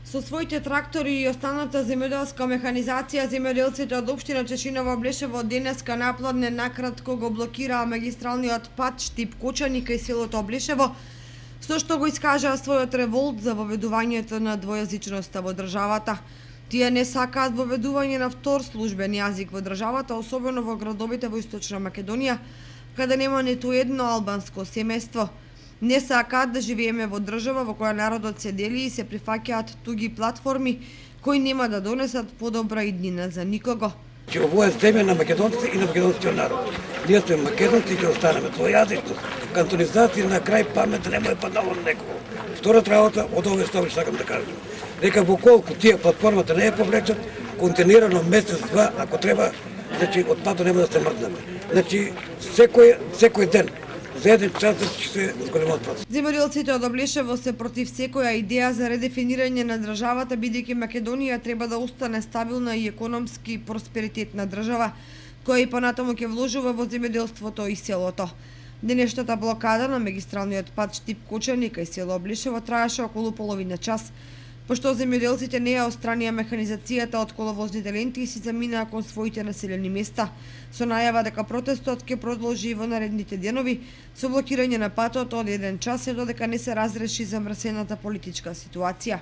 Со своите трактори и останата земјоделска механизација, земјоделците од општина Чешиново Блешево денеска напладне накратко го блокираа магистралниот пат Штип Кочани кај селото Блешево, со што го искажаа својот револт за воведувањето на двојазичноста во државата. Тие не сакаат воведување на втор службен јазик во државата, особено во градовите во Источна Македонија, каде нема ниту едно албанско семејство. Не сакаат да живееме во држава во која народот се дели и се прифаќаат туги платформи кои нема да донесат подобра иднина за никого. Че ово е земја на македонците и на македонскиот народ. Ние сме македонци и ќе останеме двојазичност. Кантонизација на крај памет нема е паднало на некого. Втората работа од овој што сакам да кажам. Дека во колку тие платформата не ја повлечат, континуирано месец-два, ако треба, значи од пато нема да се мрднеме. Значи секој ден за еден час да ќе се зголемат пат. Земјоделците од Облешево се против секоја идеја за редефинирање на државата, бидејќи Македонија треба да остане стабилна и економски просперитетна држава, која и понатаму ќе вложува во земјоделството и селото. Денешната блокада на магистралниот пат Штип Кочани кај село Облешево траеше околу половина час, пошто земјоделците не ја отстранија механизацијата од коловозните ленти и си заминаа кон своите населени места, со најава дека протестот ќе продолжи во наредните денови со блокирање на патот од 1 час, се додека не се разреши замрсената политичка ситуација.